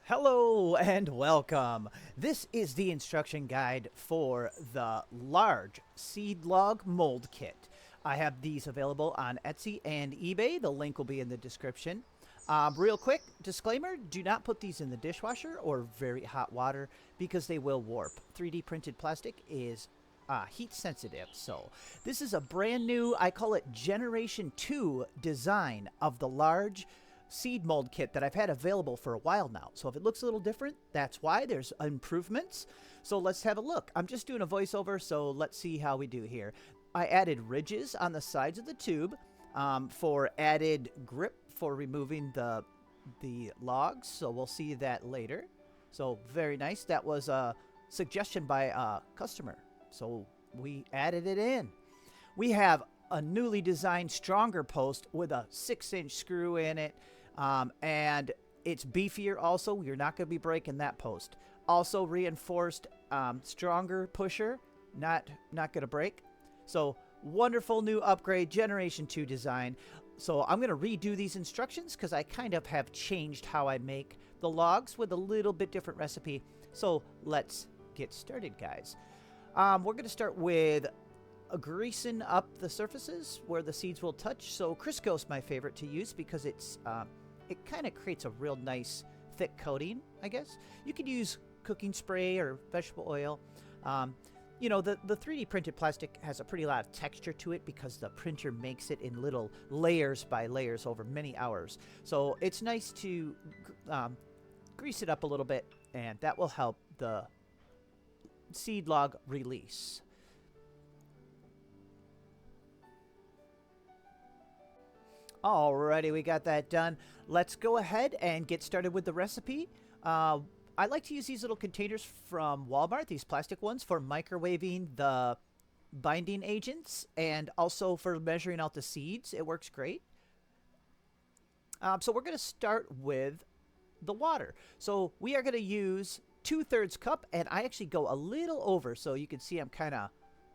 Hello and welcome. This is the instruction guide for the large seed log mold kit. I have these available on Etsy and eBay. The link will be in the description. Real quick disclaimer, do not put these in the dishwasher or very hot water because they will warp. 3D printed plastic is heat sensitive. So this is a brand new, I call it Generation 2 design of the large seed mold kit that I've had available for a while now. So if it looks a little different, that's why. There's improvements. So let's have a look. I'm just doing a voiceover, so let's see how we do here. I added ridges on the sides of the tube for added grip for removing the logs. So we'll see that later. So very nice. That was a suggestion by a customer. So we added it in. We have a newly designed stronger post with a 6-inch screw in it. And it's beefier also. You're not going to be breaking that post. Also reinforced stronger pusher. Not going to break. So wonderful new upgrade, Generation 2 design. So I'm going to redo these instructions because I kind of have changed how I make the logs with a little bit different recipe. So let's get started, guys. We're going to start with greasing up the surfaces where the seeds will touch. So Crisco's my favorite to use because it kind of creates a real nice thick coating, I guess. You could use cooking spray or vegetable oil. You know, the 3D printed plastic has a pretty lot of texture to it because the printer makes it in little layers by layers over many hours. So it's nice to grease it up a little bit, and that will help the seed log release. Alrighty, we got that done. Let's go ahead and get started with the recipe. I like to use these little containers from Walmart, these plastic ones, for microwaving the binding agents and also for measuring out the seeds. It works great. So we're going to start with the water. So we are going to use 2/3 cup, and I actually go a little over, so you can see I'm kind of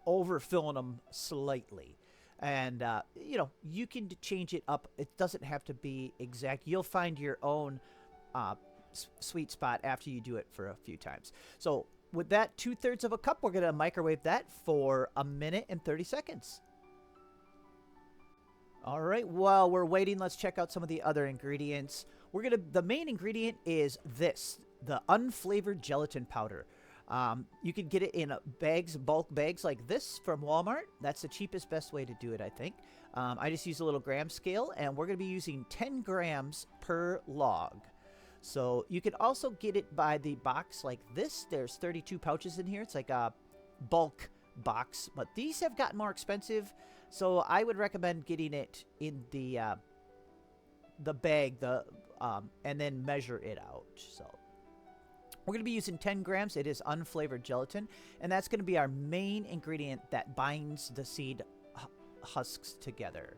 overfilling them slightly. And, you know, you can change it up. It doesn't have to be exact. You'll find your own sweet spot after you do it for a few times. So with that 2/3 of a cup, we're going to microwave that for 1 minute and 30 seconds. All right, while we're waiting, let's check out some of the other ingredients. The main ingredient is this, the unflavored gelatin powder. You can get it in bags, bulk bags like this from Walmart. That's the cheapest, best way to do it, I think. I just use a little gram scale, and we're going to be using 10 grams per log. So you can also get it by the box like this. There's 32 pouches in here. It's like a bulk box, but these have gotten more expensive. So I would recommend getting it in the bag, and then measure it out. So we're going to be using 10 grams. It is unflavored gelatin, and that's going to be our main ingredient that binds the seed husks together.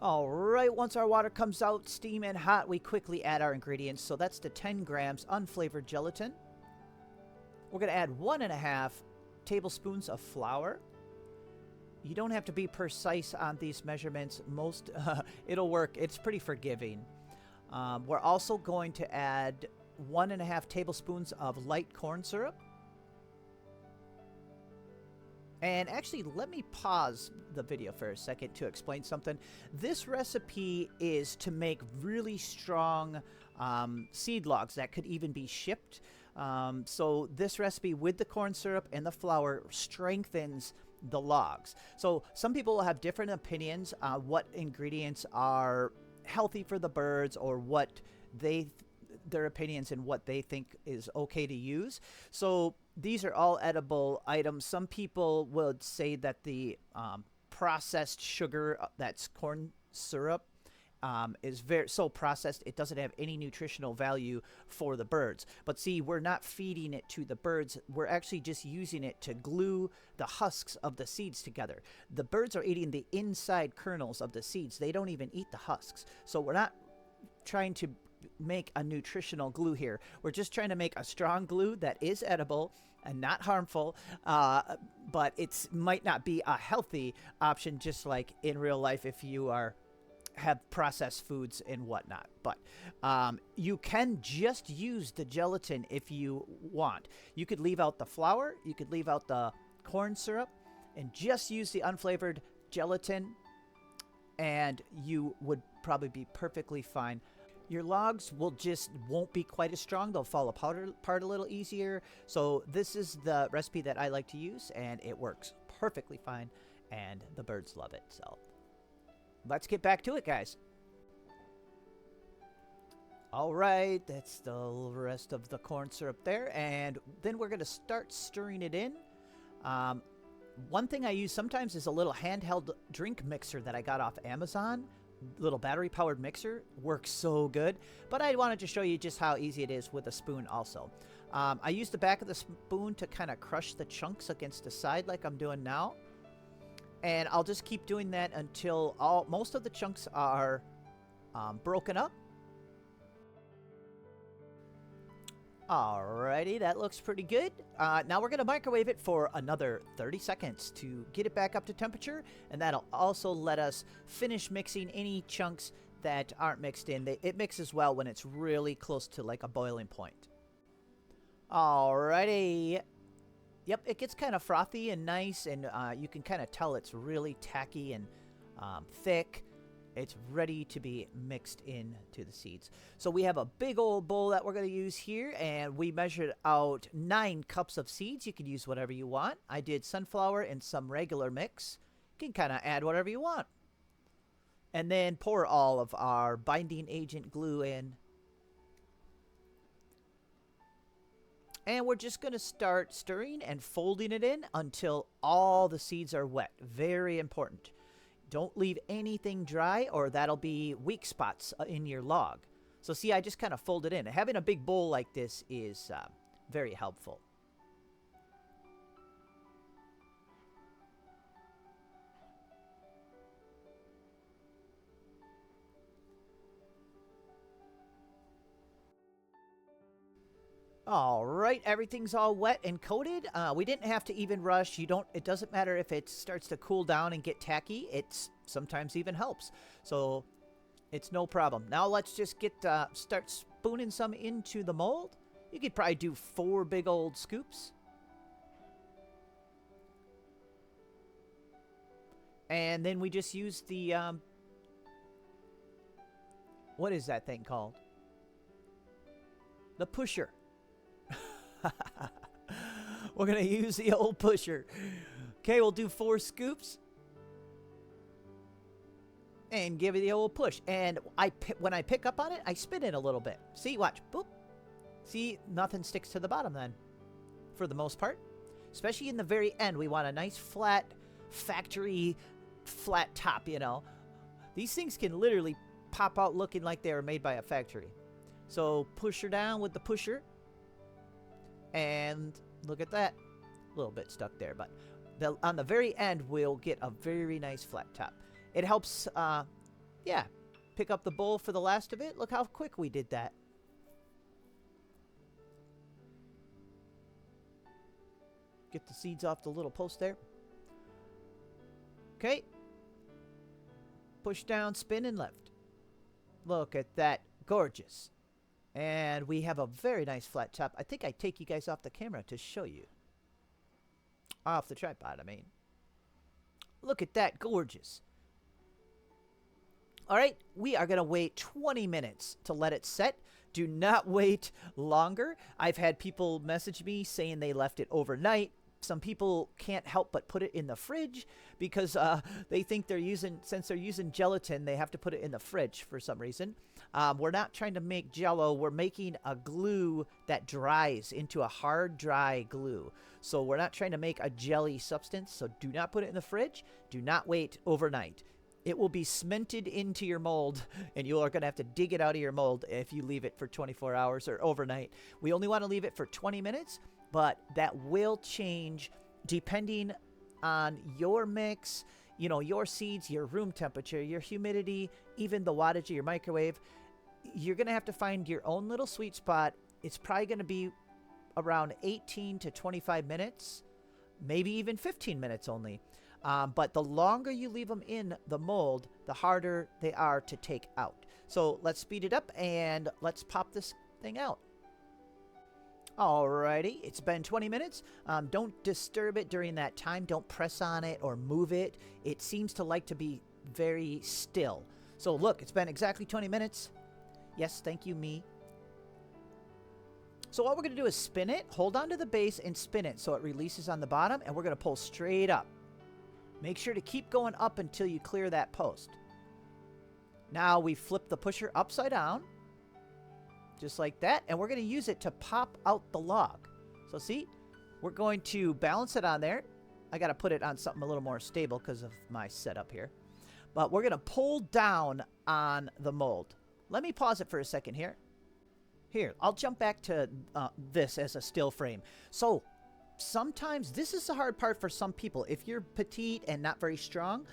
All right, once our water comes out steaming hot, we quickly add our ingredients. So that's the 10 grams unflavored gelatin. We're going to add 1.5 tablespoons of flour. You don't have to be precise on these measurements. It'll work. It's pretty forgiving. We're also going to add 1.5 tablespoons of light corn syrup. And actually, let me pause the video for a second to explain something. This recipe is to make really strong seed logs that could even be shipped. So this recipe with the corn syrup and the flour strengthens the logs. So some people will have different opinions on what ingredients are healthy for the birds, or what their opinions and what they think is okay to use. So these are all edible items. Some people would say that the processed sugar, that's corn syrup, is so processed it doesn't have any nutritional value for the birds. But see, we're not feeding it to the birds. We're actually just using it to glue the husks of the seeds together. The birds are eating the inside kernels of the seeds. They don't even eat the husks. So we're not trying to make a nutritional glue here. We're just trying to make a strong glue that is edible and not harmful, but it might not be a healthy option, just like in real life if you are have processed foods and whatnot. But you can just use the gelatin if you want. You could leave out the flour, you could leave out the corn syrup, and just use the unflavored gelatin, and you would probably be perfectly fine. Your logs won't be quite as strong. They'll fall apart a little easier. So this is the recipe that I like to use, and it works perfectly fine, and the birds love it. So let's get back to it, guys. All right, that's the rest of the corn syrup there, and then we're going to start stirring it in. One thing I use sometimes is a little handheld drink mixer that I got off Amazon. Little battery-powered mixer. Works so good. But I wanted to show you just how easy it is with a spoon also. I use the back of the spoon to kind of crush the chunks against the side like I'm doing now. And I'll just keep doing that until most of the chunks are broken up. Alrighty, that looks pretty good. Now we're going to microwave it for another 30 seconds to get it back up to temperature, and that'll also let us finish mixing any chunks that aren't mixed in. It mixes well when it's really close to like a boiling point. Alrighty. Yep, it gets kind of frothy and nice, and you can kind of tell it's really tacky and thick. It's ready to be mixed into the seeds. So we have a big old bowl that we're going to use here, and we measured out 9 cups of seeds. You can use whatever you want. I did sunflower and some regular mix. You can kind of add whatever you want. And then pour all of our binding agent glue in. And we're just going to start stirring and folding it in until all the seeds are wet. Very important. Don't leave anything dry, or that'll be weak spots in your log. So see, I just kind of fold it in. Having a big bowl like this is very helpful. All right, everything's all wet and coated. We didn't have to even rush. It doesn't matter if it starts to cool down and get tacky. It sometimes even helps. So it's no problem. Now let's just start spooning some into the mold. You could probably do 4 big old scoops. And then we just use the, what is that thing called? The pusher. We're going to use the old pusher. Okay, we'll do 4 scoops. And give it the old push. And when I pick up on it, I spin it a little bit. See, watch. Boop. See, nothing sticks to the bottom then. For the most part. Especially in the very end. We want a nice flat, factory, flat top, you know. These things can literally pop out looking like they were made by a factory. So, push her down with the pusher. And look at that. A little bit stuck there, but on the very end, we'll get a very nice flat top. It helps, yeah, pick up the bowl for the last of it. Look how quick we did that. Get the seeds off the little post there. Okay. Push down, spin, and lift. Look at that. Gorgeous. And we have a very nice flat top. I think I take you guys off the camera to show you. Off the tripod, I mean. Look at that. Gorgeous. All right. We are going to wait 20 minutes to let it set. Do not wait longer. I've had people message me saying they left it overnight. Some people can't help but put it in the fridge because they think since they're using gelatin, they have to put it in the fridge for some reason. We're not trying to make Jell-O. We're making a glue that dries into a hard, dry glue. So we're not trying to make a jelly substance. So do not put it in the fridge. Do not wait overnight. It will be cemented into your mold, and you are going to have to dig it out of your mold if you leave it for 24 hours or overnight. We only want to leave it for 20 minutes. But that will change depending on your mix, you know, your seeds, your room temperature, your humidity, even the wattage of your microwave. You're going to have to find your own little sweet spot. It's probably going to be around 18 to 25 minutes, maybe even 15 minutes only. But the longer you leave them in the mold, the harder they are to take out. So let's speed it up and let's pop this thing out. Alrighty, it's been 20 minutes. Don't disturb it during that time. Don't press on it or move it. It seems to like to be very still. So look, it's been exactly 20 minutes. Yes, thank you, me. So what we're going to do is spin it, hold on to the base, and spin it so it releases on the bottom, and we're going to pull straight up. Make sure to keep going up until you clear that post. Now we flip the pusher upside down, just like that, and we're going to use it to pop out the log. So see, we're going to balance it on there. I got to put it on something a little more stable because of my setup here. But we're going to pull down on the mold. Let me pause it for a second here. Here, I'll jump back to this as a still frame. So sometimes this is the hard part for some people. If you're petite and not very strong,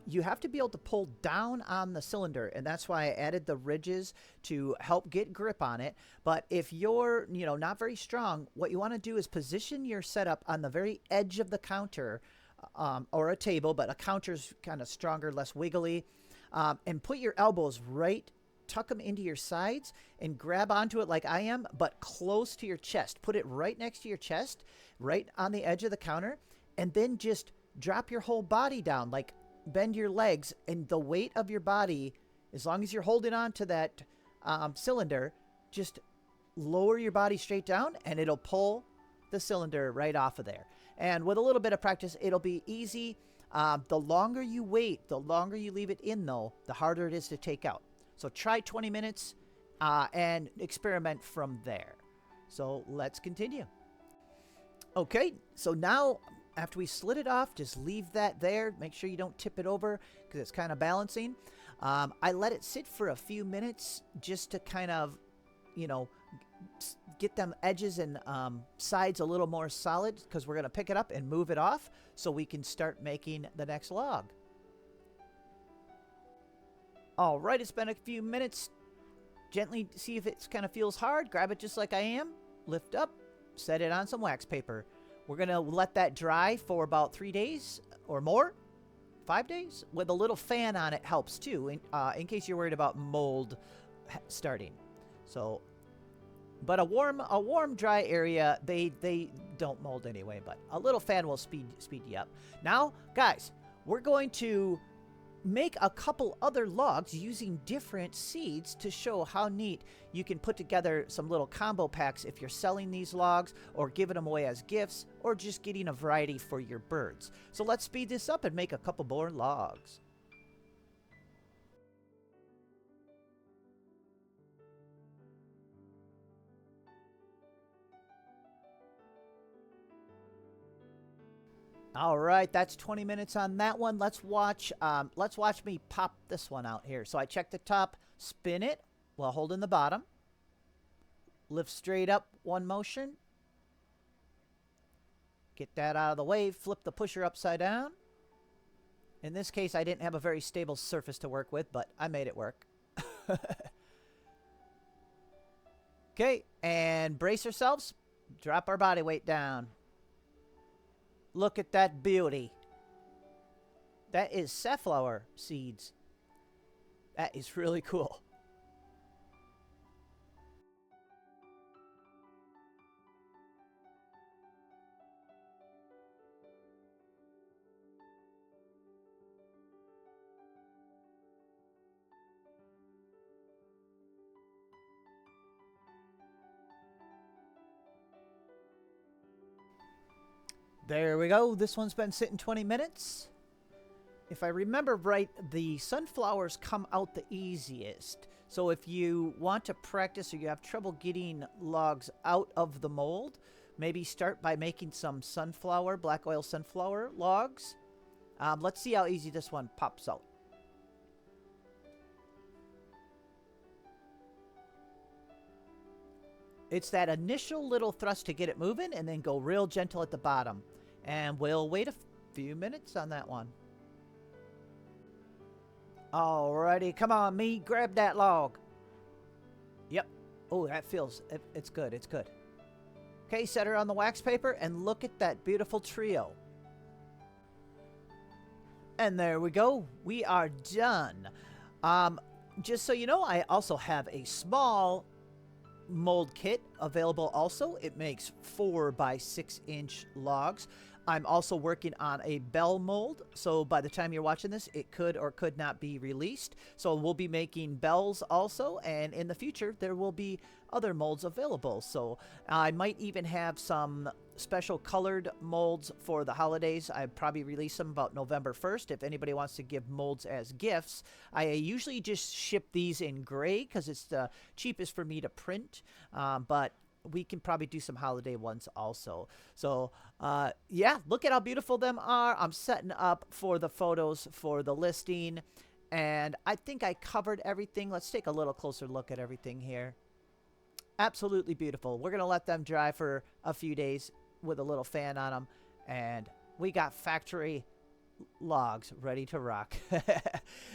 you have to be able to pull down on the cylinder, and that's why I added the ridges to help get grip on it. But if you're, not very strong, what you want to do is position your setup on the very edge of the counter, or a table, but a counter's kind of stronger, less wiggly, and put your elbows right, tuck them into your sides, and grab onto it like I am, but close to your chest. Put it right next to your chest, right on the edge of the counter, and then just drop your whole body down, like bend your legs, and the weight of your body, as long as you're holding on to that cylinder, just lower your body straight down, and it'll pull the cylinder right off of there. And with a little bit of practice, it'll be easy. The longer you wait, the longer you leave it in, though, the harder it is to take out. So try 20 minutes and experiment from there. So let's continue. Okay, so now after we slid it off, just leave that there. Make sure you don't tip it over because it's kind of balancing. I let it sit for a few minutes just to kind of, get them edges and sides a little more solid, because we're going to pick it up and move it off so we can start making the next log. All right, it's been a few minutes. Gently see if it kind of feels hard. Grab it just like I am. Lift up. Set it on some wax paper. We're going to let that dry for about 3 days or more. 5 days. With a little fan on it helps too, in case you're worried about mold starting. So, but a warm, dry area, they don't mold anyway. But a little fan will speed you up. Now, guys, we're going to make a couple other logs using different seeds to show how neat you can put together some little combo packs if you're selling these logs or giving them away as gifts or just getting a variety for your birds. So let's speed this up and make a couple more logs. All right, that's 20 minutes on that one. Let's watch me pop this one out here. So I check the top, spin it while holding the bottom. Lift straight up, one motion. Get that out of the way, flip the pusher upside down. In this case, I didn't have a very stable surface to work with, but I made it work. Okay, and brace ourselves. Drop our body weight down. Look at that beauty. That is safflower seeds. That is really cool. There we go. This one's been sitting 20 minutes. If I remember right, the sunflowers come out the easiest. So if you want to practice or you have trouble getting logs out of the mold, maybe start by making some black oil sunflower logs. Let's see how easy this one pops out. It's that initial little thrust to get it moving and then go real gentle at the bottom. And we'll wait a few minutes on that one. Alrighty, come on, me. Grab that log. Yep. Oh, that feels... It's good, it's good. Okay, set her on the wax paper and look at that beautiful trio. And there we go. We are done. Just so you know, I also have a small mold kit available also. It makes 4 by 6 inch logs. I'm also working on a bell mold, so by the time you're watching this, it could or could not be released. So we'll be making bells also, and in the future, there will be other molds available. So I might even have some special colored molds for the holidays. I probably release them about November 1st. If anybody wants to give molds as gifts, I usually just ship these in gray because it's the cheapest for me to print, but we can probably do some holiday ones also. So yeah, look at how beautiful them are. I'm setting up for the photos for the listing, and I think I covered everything. Let's take a little closer look at everything here. Absolutely beautiful. We're gonna let them dry for a few days with a little fan on them, and we got factory logs ready to rock.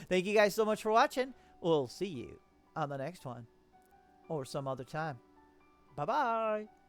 Thank you guys so much for watching. We'll see you on the next one or some other time. Bye-bye.